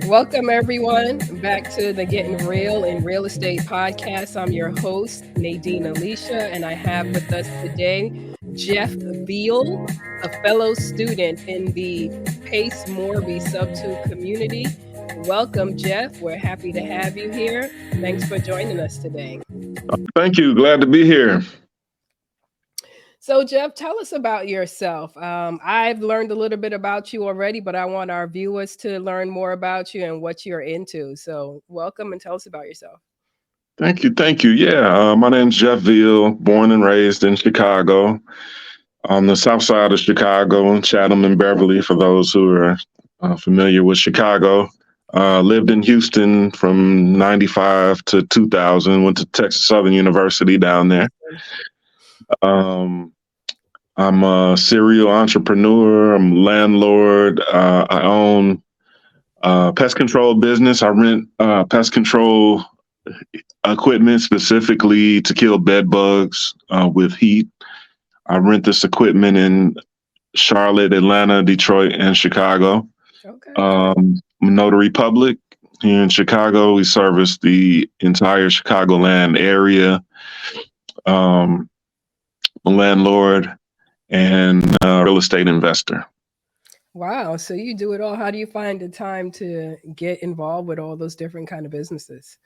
Welcome, everyone, back to the Getting Real in Real Estate podcast. I'm your host, Nadine Alicia, and I have with us today Jeff Veal, a fellow student in the Pace Morby Subto Community. Welcome, Jeff. We're happy to have you here. Thanks for joining us today. Thank you. Glad to be here. So, Jeff, tell us about yourself. I've learned a little bit about you already, but I want our viewers to learn more about you and what you're into. So, welcome and tell us about yourself. Thank you. Thank you. Yeah, my name's Jeff Veal, born and raised in Chicago, on the south side of Chicago, Chatham and Beverly, for those who are familiar with Chicago. Lived in Houston from 95 to 2000, went to Texas Southern University down there. I'm a serial entrepreneur. I'm a landlord. I own pest control business. I rent pest control equipment specifically to kill bed bugs with heat. I rent this equipment in Charlotte, Atlanta, Detroit, and Chicago. Okay. Notary Public here in Chicago. We service the entire Chicagoland area. A landlord and a real estate investor. Wow. So you do it all. How do you find the time to get involved with all those different kind of businesses?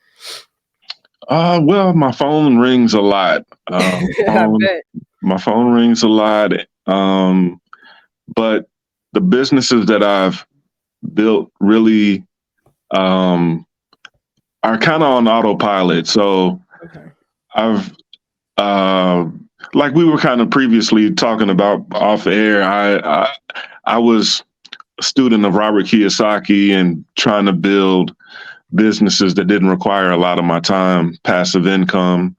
Well, my phone rings a lot. I bet. My phone rings a lot. But the businesses that I've built really are kind of on autopilot. So Okay. I've like we were kind of previously talking about off air. I was a student of Robert Kiyosaki and trying to build businesses that didn't require a lot of my time, passive income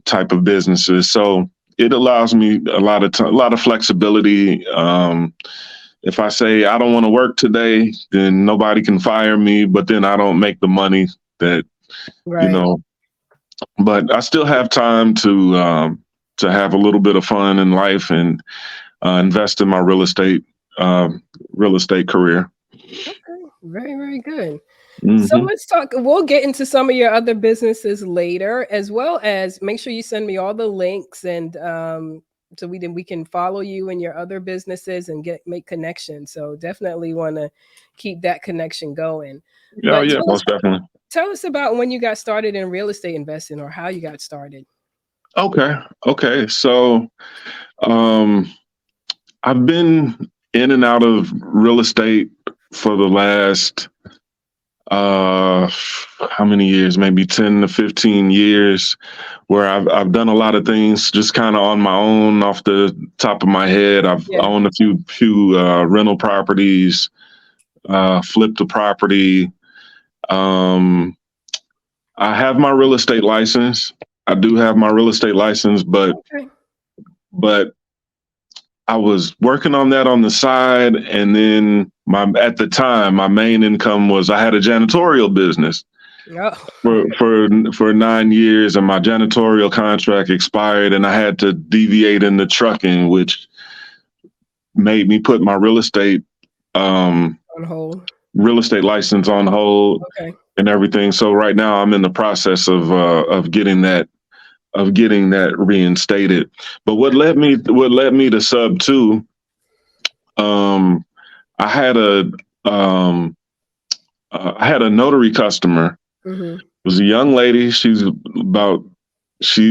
type of businesses. So it allows me a lot of flexibility. If I say I don't want to work today, then nobody can fire me, but then I don't make the money that, Right. But I still have time to have a little bit of fun in life and invest in my real estate career. Okay. Very, very good. So Hmm. let's talk. We'll get into some of your other businesses later, as well as make sure you send me all the links and so we can follow you and your other businesses and make connections. So definitely want to keep that connection going. Oh But yeah, most definitely. tell us about when you got started in real estate investing or how you got started. Okay. So I've been in and out of real estate for the last how many years? Maybe 10 to 15 years, where I've done a lot of things just kind of on my own, off the top of my head. I've Yeah. owned a few rental properties, flipped a property. I have my real estate license. I do have my real estate license, but Okay. I was working on that on the side, and then at the time my main income was I had a janitorial business Oh. for 9 years, and my janitorial contract expired, and I had to deviate into trucking, which made me put my real estate On hold. license on hold Okay. and everything. So right now I'm in the process of getting that reinstated. But what led me to Subto, I had a notary customer. Mm-hmm. It was a young lady. She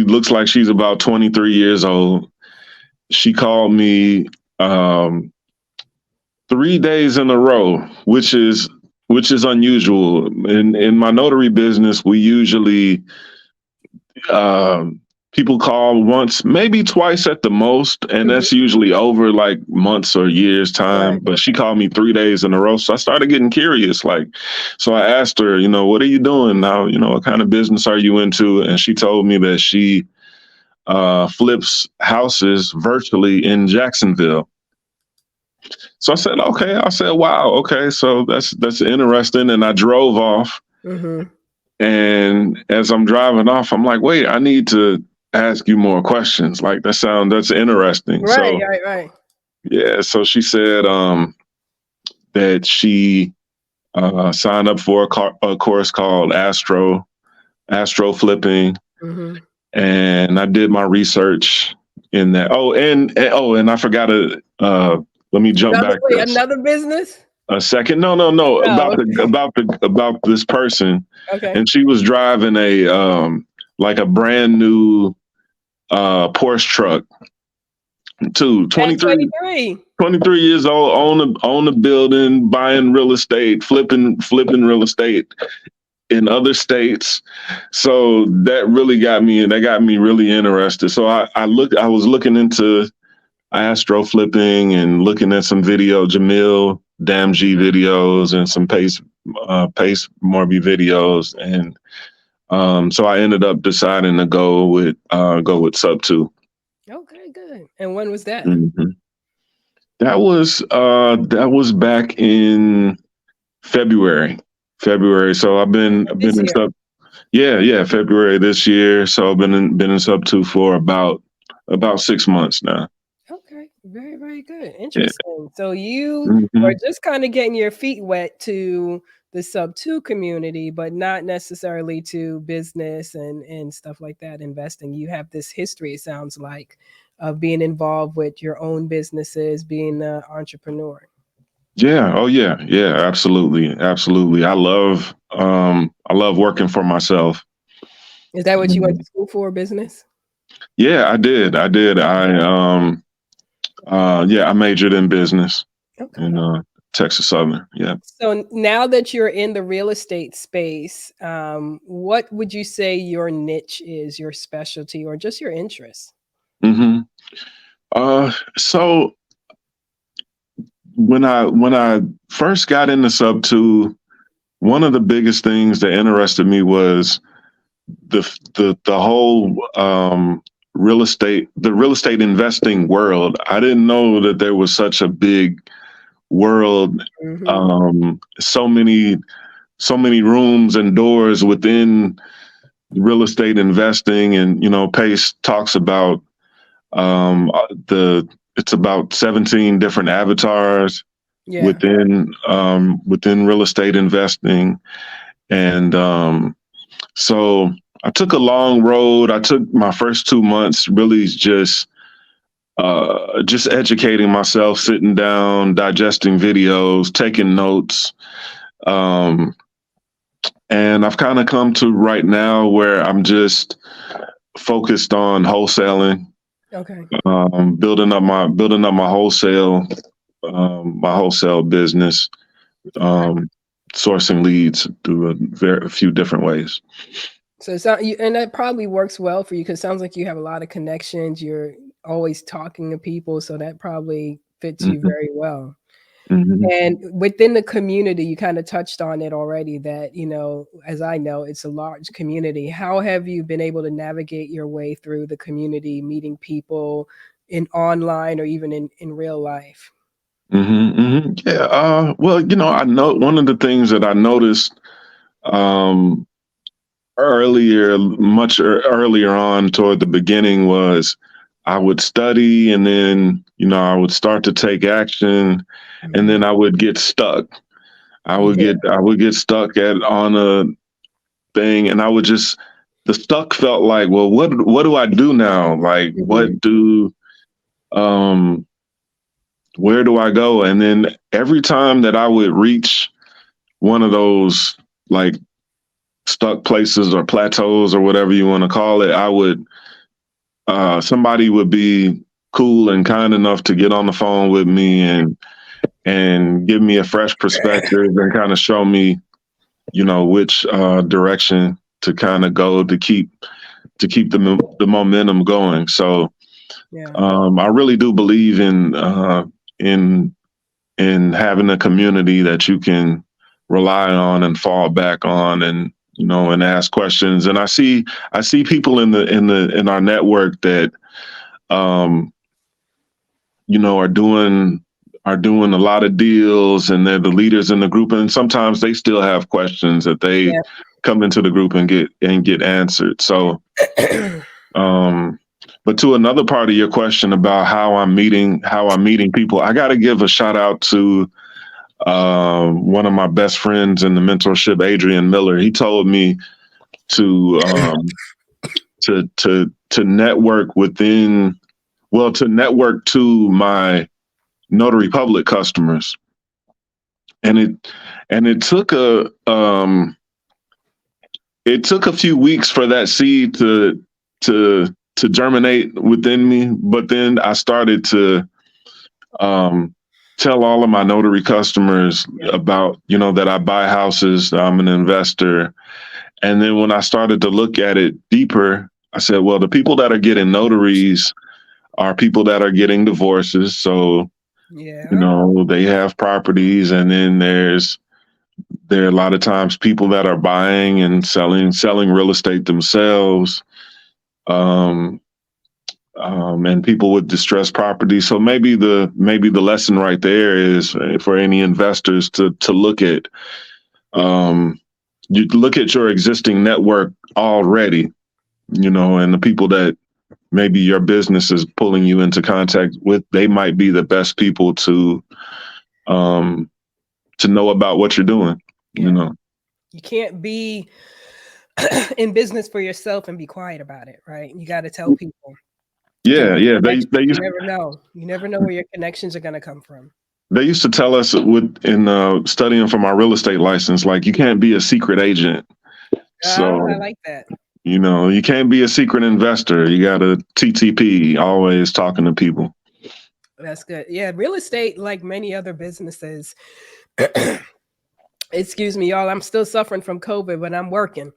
looks like she's about 23 years old. She called me 3 days in a row, which is unusual. In my notary business, we usually people call once, maybe twice at the most, and that's usually over like months or years time. Right. But she called me 3 days in a row, so I started getting curious. So I asked her, what are you doing now? What kind of business are you into? And she told me that she flips houses virtually in Jacksonville. So I said, okay. I said, wow, okay, so that's interesting. And I drove off. Mm-hmm. And as I'm driving off, I'm like, wait, I need to ask you more questions. Like that's interesting. Right. Yeah. So she said that she signed up for a course called Astro Flipping, Mm-hmm. and I did my research in that. And I forgot to let me jump Another back wait, another business? a second. No, Oh, about this person, okay. and she was driving a like a brand new Porsche truck too. At 23, 23. 23 years old, own a building, buying real estate, flipping real estate in other states. So that really got me, and that got me really interested. So I was looking into astro flipping and looking at some Jamil Damji videos and some Pace Morby videos, and so I ended up deciding to go with Subto. Okay, good. And when was that? hmm that was back in February. February. So I've This been in year. sub. Yeah, February this year. So I've been in Subto for about 6 months now. Okay, very, very good. Yeah. Interesting. So you are hmm just kind of getting your feet wet to the sub two community, but not necessarily to business and stuff like that, investing. You have this history, it sounds like, of being involved with your own businesses, being an entrepreneur. Yeah. Oh yeah. Yeah. Absolutely. Absolutely. I love working for myself. Is that what you went Mhm. to school for, business? Yeah, I did. I did. I majored in business in Okay. Texas Southern. Yeah. So now that you're in the real estate space, what would you say your niche is, your specialty, or just your interest? hmm so when I first got into Sub Two, one of the biggest things that interested me was the whole real estate investing world. I didn't know that there was such a big world, Mhm. so many rooms and doors within real estate investing. And Pace talks about the it's about 17 different avatars Yeah. within real estate investing. And so I took a long road. I took my first 2 months really just educating myself, sitting down, digesting videos, taking notes. Um, and I've kind of come to right now where I'm just focused on wholesaling, Okay. building up my wholesale business, Okay. um, sourcing leads through a few different ways. So it's not you, and that probably works well for you because it sounds like you have a lot of connections. You're always talking to people, so that probably fits you hmm very well. hmm And within the community, you kind of touched on it already that, as I know, it's a large community. How have you been able to navigate your way through the community, meeting people in online or even in real life? Yeah. Well, I know one of the things that I noticed um, earlier on toward the beginning was I would study, and then I would start to take action, and Mhm. then I would get stuck. Yeah. I would get stuck on a thing, and I would just the stuck felt like, well, what do I do now? Like, Mhm. um where do I go? And then every time that I would reach one of those like stuck places or plateaus or whatever you want to call it, I would somebody would be cool and kind enough to get on the phone with me and give me a fresh perspective and kind of show me, which direction to kind of go to keep the momentum going. So Yeah. I really do believe in in having a community that you can rely on and fall back on, and and ask questions. And I see people in our network that um are doing a lot of deals, and they're the leaders in the group, and sometimes they still have questions that they Yeah. come into the group and get answered. So um But to another part of your question about how I'm meeting people, I got to give a shout out to one of my best friends in the mentorship, Adrian Miller. He told me to to network to network to my notary public customers, and it took a few weeks for that seed to germinate within me. But then I started to tell all of my notary customers about, that I buy houses, I'm an investor. And then when I started to look at it deeper, I said, well, the people that are getting notaries are people that are getting divorces. So, they have properties. And then there are a lot of times people that are buying and selling real estate themselves. And people with distressed property. So maybe the lesson right there is for any investors to look at you look at your existing network already, and the people that maybe your business is pulling you into contact with, they might be the best people to know about what you're doing. You can't be in business for yourself and be quiet about it, right? You got to tell people. Yeah. You never know. You never know where your connections are going to come from. They used to tell us in studying for my real estate license, like, you can't be a secret agent. So I like that. You can't be a secret investor. You got to TTP, always talking to people. That's good. Yeah, real estate, like many other businesses, excuse me, y'all, I'm still suffering from COVID, but I'm working.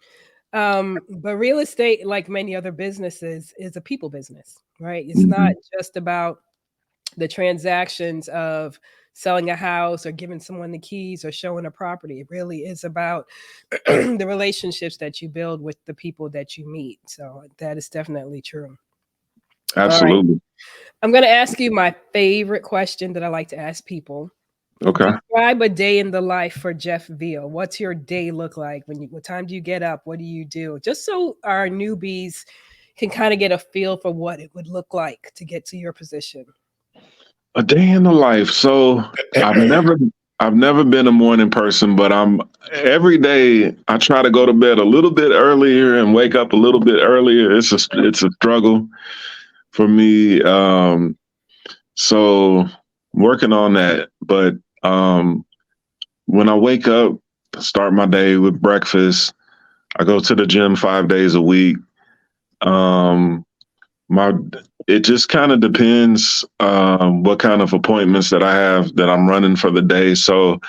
But real estate, like many other businesses, is a people business, right? It's not just about the transactions of selling a house or giving someone the keys or showing a property. It really is about the relationships that you build with the people that you meet. So that is definitely true. Absolutely. Right. I'm going to ask you my favorite question that I like to ask people. Okay. Describe a day in the life for Jeff Veal. What's your day look like? What time do you get up? What do you do? Just so our newbies can kind of get a feel for what it would look like to get to your position. A day in the life. So I've never been a morning person, but every day I try to go to bed a little bit earlier and wake up a little bit earlier. It's a struggle for me. So working on that. But when I wake up, start my day with breakfast. I go to the gym 5 days a week. It just kind of depends what kind of appointments that I have that I'm running for the day. So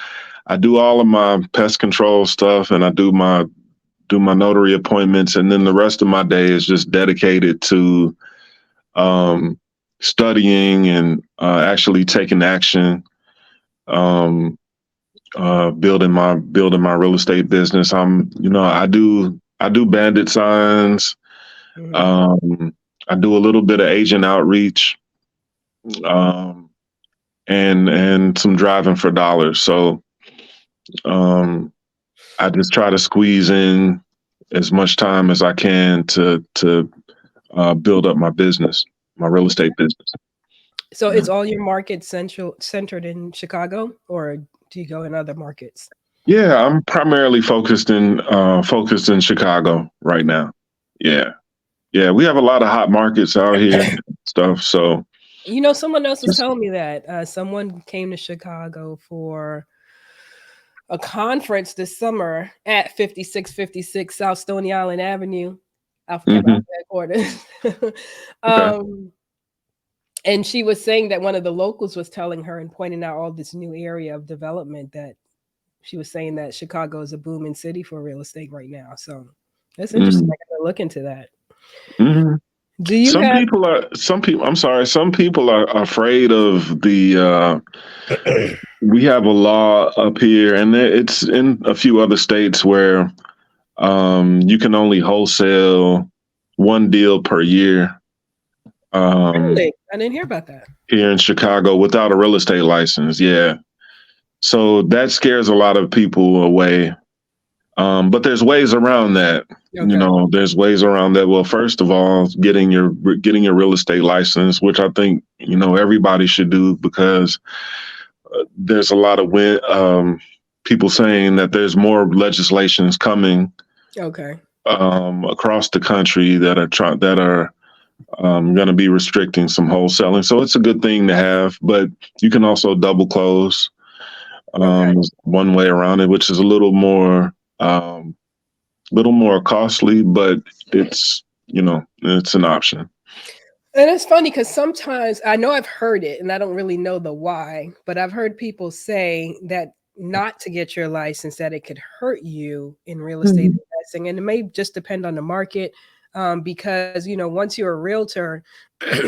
I do all of my pest control stuff, and I do my notary appointments, and then the rest of my day is just dedicated to studying and actually taking action, building my real estate business. I do bandit signs. I do a little bit of agent outreach, and some driving for dollars. So I just try to squeeze in as much time as I can to build up my business, my real estate business. So is all your markets centered in Chicago, or do you go in other markets? Yeah, I'm primarily focused in Chicago right now. Yeah. Yeah, we have a lot of hot markets out here and stuff. So, someone else was telling me that someone came to Chicago for a conference this summer at 5656 South Stony Island Avenue. I forget about headquarters. And she was saying that one of the locals was telling her and pointing out all this new area of development, that she was saying that Chicago is a booming city for real estate right now. So that's interesting. I gotta look into that. Do you some people are afraid of the we have a law up here, and it's in a few other states where you can only wholesale one deal per year. Really? I didn't hear about that. Here in Chicago without a real estate license. Yeah. So that scares a lot of people away. But there's ways around that. Okay. There's ways around that. Well, first of all, getting your real estate license, which I think everybody should do, because there's a lot of people saying that there's more legislations coming Okay. across the country that are going to be restricting some wholesaling. So it's a good thing to have, but you can also double close. Okay. Is one way around it, which is a little more costly, but it's an option. And it's funny because sometimes I know I've heard it and I don't really know the why, but I've heard people say that not to get your license, that it could hurt you in real estate Mhm. investing. And it may just depend on the market, because, once you're a realtor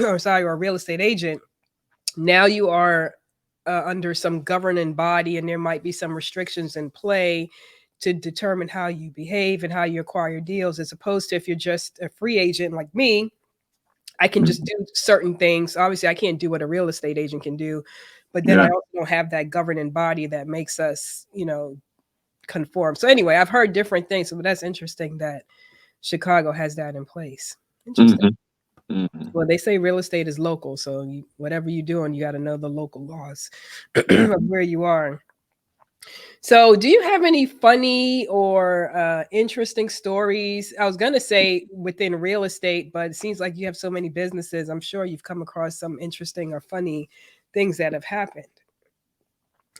or sorry, or a real estate agent, now you are under some governing body, and there might be some restrictions in play to determine how you behave and how you acquire deals, as opposed to if you're just a free agent like me. I can just do certain things. Obviously, I can't do what a real estate agent can do, but then I Yeah. also don't have that governing body that makes us, conform. So anyway, I've heard different things. So that's interesting that Chicago has that in place. Interesting. Hmm. Hmm. Well, they say real estate is local, so whatever you're doing, you got to know the local laws Yeah. of where you are. So, do you have any funny or interesting stories? I was going to say within real estate, but it seems like you have so many businesses. I'm sure you've come across some interesting or funny things that have happened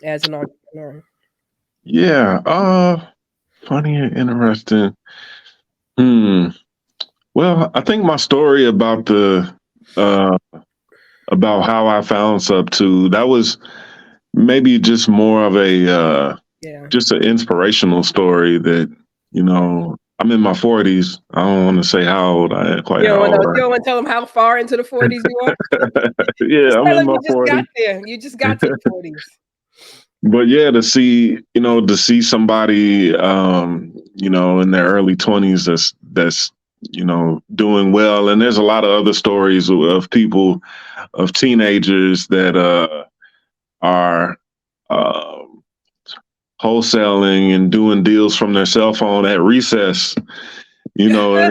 as an entrepreneur. Yeah. Funny and interesting. Hmm. Well, I think my story uh about how I found Subto, that was maybe just more of a Yeah. just an inspirational story that I'm in my 40s. I don't want to say quite You don't how want to. old You don't want to tell them how far into the 40s you are. yeah, Just I'm tell in them my you just got 40s. there. You just got to the 40s. But yeah, to see somebody in their early 20s that's doing well. And there's a lot of other stories of people, of teenagers that are um wholesaling and doing deals from their cell phone at recess, or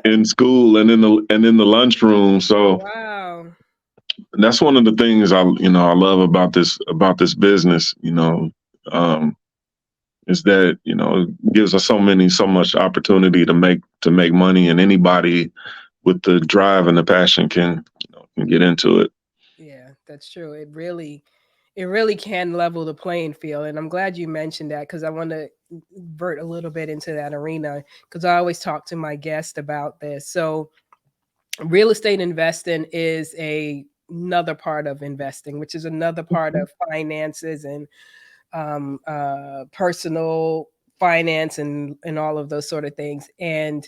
in school and in the lunchroom. So Wow. that's one of the things I love about this business, um, is that it gives us so much opportunity to make money, and anybody with the drive and the passion can get into it. Yeah, that's true. It really can level the playing field, and I'm glad you mentioned that because I want to vert a little bit into that arena because I always talk to my guest about this. So, real estate investing is another part of investing, which is another part of finances and personal finance and all of those sort of things. And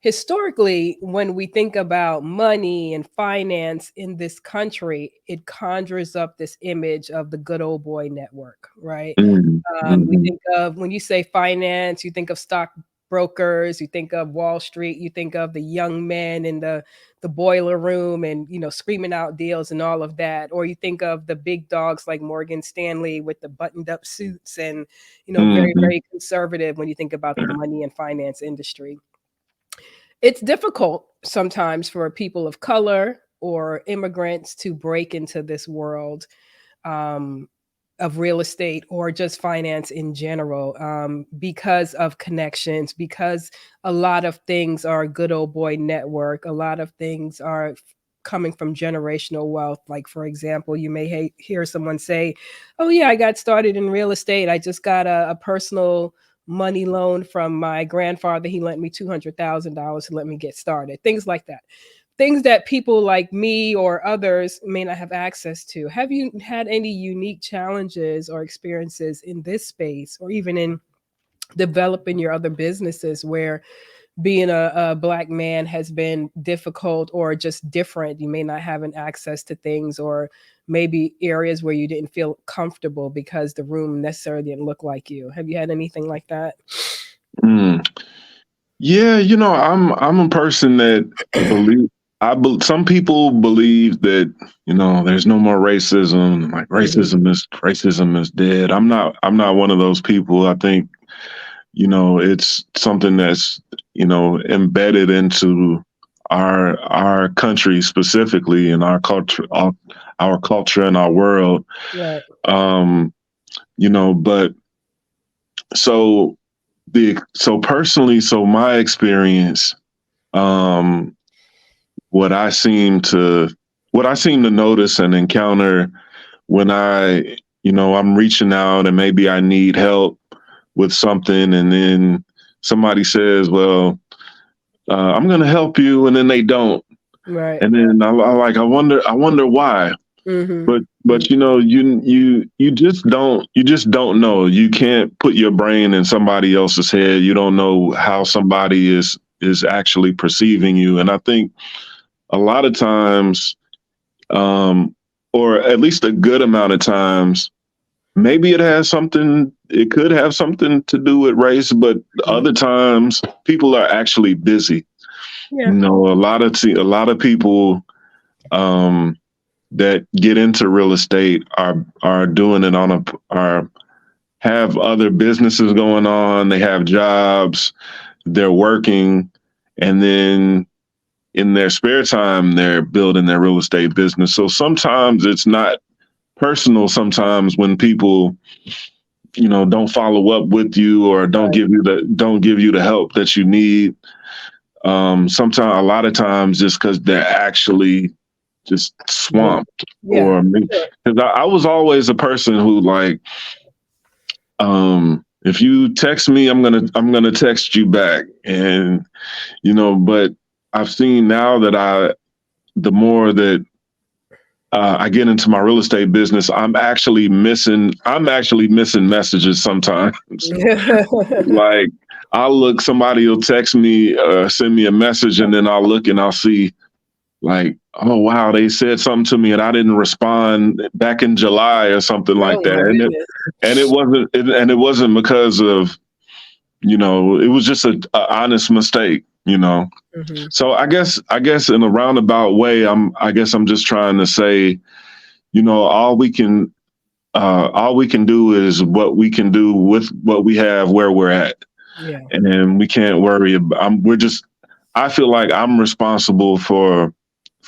historically, when we think about money and finance in this country, it conjures up this image of the good old boy network, right? Mhm, We mhm. think of when you say finance, you think of stock brokers, you think of Wall Street, you think of the young men in the boiler room and screaming out deals and all of that, or you think of the big dogs like Morgan Stanley with the buttoned up suits and very Mhm. very conservative when you think about the money and finance industry. It's difficult sometimes for people of color or immigrants to break into this world, um, of real estate or just finance in general, because of connections, because a lot of things are good old boy network. A lot of things are coming from generational wealth. Like, for example, you may hear someone say, oh, yeah, I got started in real estate. I just got a personal money loan from my grandfather. He lent me $200,000 to let me get started. Things like that, things that people like me or others may not have access to. Have you had any unique challenges or experiences in this space or even in developing your other businesses where being a black man has been difficult or just different? You may not have an access to things, or maybe areas where you didn't feel comfortable because the room necessarily didn't look like you. Have you had anything like that? Mm. Yeah, I'm a person that believe some people believe that there's no more racism, like Mhm. racism is dead. I'm not one of those people. I think it's something that's, embedded into our country specifically and our culture and our world. Right. Um, but so so my experience, um, what I seem to notice and encounter when I'm reaching out and maybe I need help with something, and then somebody says, "Well, I'm going to help you," and then they don't, Right. and then I wonder why. Mm-hmm. But you just don't know. You can't put your brain in somebody else's head. You don't know how somebody is actually perceiving you, and I think a lot of times, um, or at least a good amount of times, maybe it could have something to do with race, but Mm-hmm. other times people are actually busy. Yeah. A lot of people, um, that get into real estate are doing it are have other businesses going on. They have jobs, they're working, and then in their spare time, they're building their real estate business. So sometimes it's not personal. Sometimes when people, don't follow up with you or Right. don't give you the help that you need. Sometimes, a lot of times, just because they're actually just Busy. swamped. Yeah. Or Sure. because I was always a person who, like, if you text me, I'm gonna text you back, and but I've seen now that the more that I get into my real estate business, I'm actually missing messages sometimes. Like, somebody will text me, send me a message, and then I'll look and I'll see, like, oh wow, they said something to me and I didn't respond back in July or something like Oh that, my goodness. and it wasn't because of, it was just a honest mistake. Mm-hmm. So I guess in a roundabout way, I guess I'm just trying to say, all we can do is what we can do with what we have where we're at, Yeah. and then we can't worry about. We're just. I feel like I'm responsible for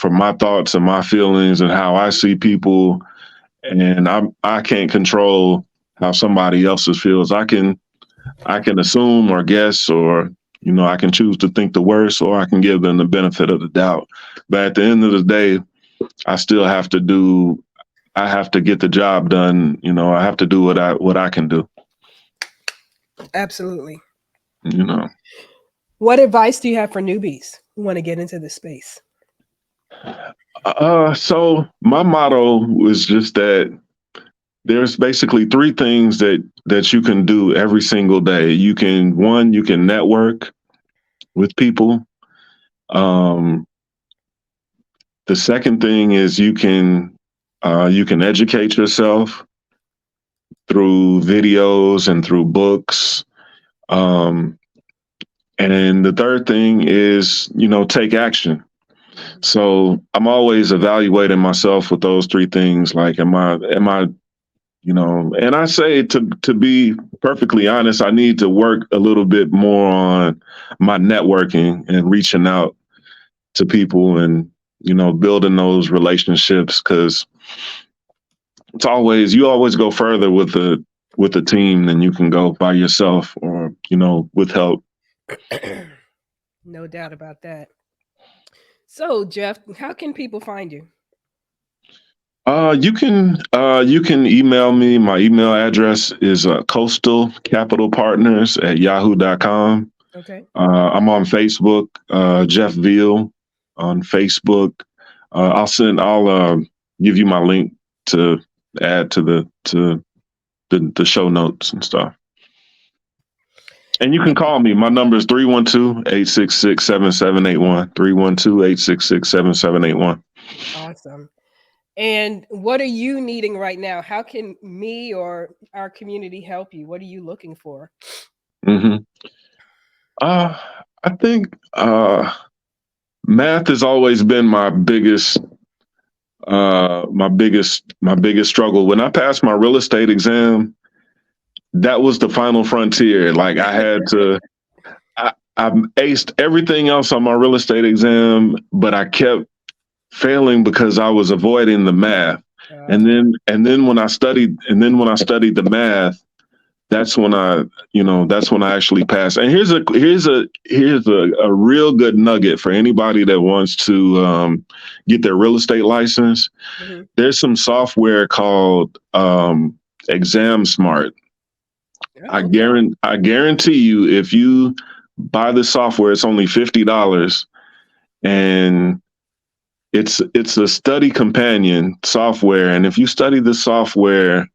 my thoughts and my feelings and how I see people, and I can't control how somebody else's feels. I can assume or guess, or I can choose to think the worst, or I can give them the benefit of the doubt. But at the end of the day, I still have to do. I have to get the job done. I have to do what I can do. Absolutely. You know. What advice do you have for newbies who want to get into this space? So my motto was just that there's basically three things that you can do every single day. You can network with people. Um, the second thing is you can educate yourself through videos and through books. Um, and the third thing is, take action. So I'm always evaluating myself with those three things. Like, am I and I say, to be perfectly honest, I need to work a little bit more on my networking and reaching out to people, and building those relationships, because you always go further with a team than you can go by yourself, or with help. No doubt about that. So, Jeff, how can people find you? You can email me. My email address is coastal capital partners at yahoo.com. Okay. I'm on Facebook, Jeff Veal on Facebook. I'll give you my link to add to the show notes and stuff. And you can call me. My number is 312-866-7781. 312-866-7781. Awesome. And what are you needing right now? How can me or our community help you? What are you looking for? Mm-hmm. Uh, I think math has always been my biggest struggle. When I passed my real estate exam, that was the final frontier. Like I had to, I aced everything else on my real estate exam, but I kept failing because I was avoiding the math. And then when I studied the math, that's when that's when I actually passed. And here's a real good nugget for anybody that wants to get their real estate license. Mhm. There's some software called Exam Smart. Oh, I guarantee you, if you buy the software, it's only $50, and it's a study companion software. And if you study the software,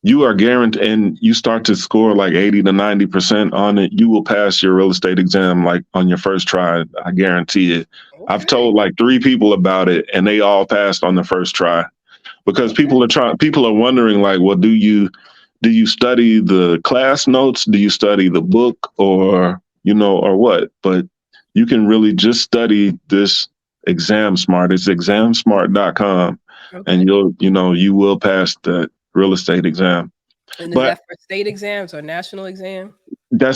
you are guaranteed, and you start to score like 80 to 90% on it, you will pass your real estate exam like on your first try. I guarantee it. I've okay. told like 3 people about it, and they all passed on the first try, because Okay. people are wondering like, well, do you study the class notes? Do you study the book, or what? But you can really just study this Exam Smart. It's examsmart.com, and Okay. you will pass the real estate exam. And is But that for state exams or national exam? I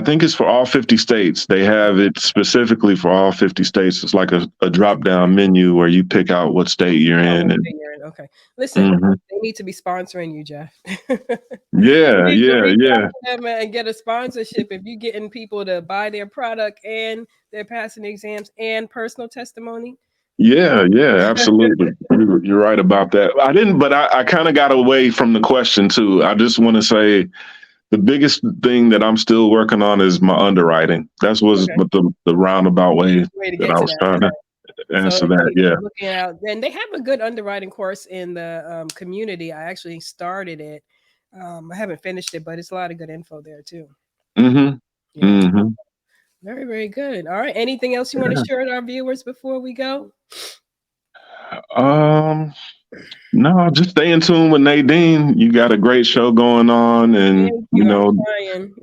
think it's for all 50 states. They have it specifically for all 50 states. It's like a drop down menu where you pick out what state you're Oh, in. what And state you're in. Okay. Listen, mhm. they need to be sponsoring you, Jeff. You Yeah, need to yeah, reach out yeah. to them and get a sponsorship if you're getting people to buy their product and they're passing the exams and personal testimony. Yeah, yeah, absolutely. You're right about that. I didn't, but I kind of got away from the question too. I just want to say the biggest thing that I'm still working on is my underwriting. That's was Okay. what the roundabout way Way to that get I to was that. trying to So answer that. Yeah. you're looking out, and they have a good underwriting course in the community. I actually started it. I haven't finished it, but it's a lot of good info there too. Mm-hmm. Yeah, Mm-hmm. very, very good. All right. Anything else you want to share with our viewers before we go? Um, no, just stay in tune with Nadine. You got a great show going on, and Thank you. I'm trying.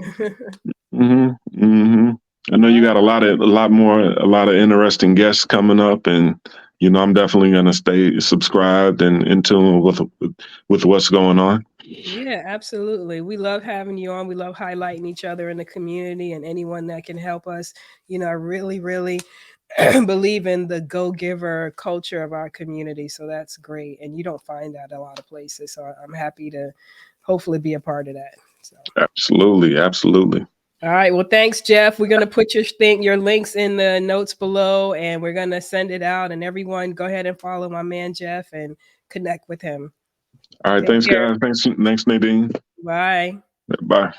hmm hmm I know you got a lot of interesting guests coming up, and I'm definitely gonna stay subscribed and in tune with what's going on. Yeah, absolutely. We love having you on. We love highlighting each other in the community and anyone that can help us. I really, really believe in the go-giver culture of our community. So that's great. And you don't find that a lot of places. So I'm happy to hopefully be a part of that. So Absolutely, absolutely. all right. Well, thanks, Jeff. We're gonna put your links in the notes below and we're gonna send it out. And everyone go ahead and follow my man Jeff and connect with him. All right, Take thanks, care. guys. Thanks, Nadine. Bye. Bye.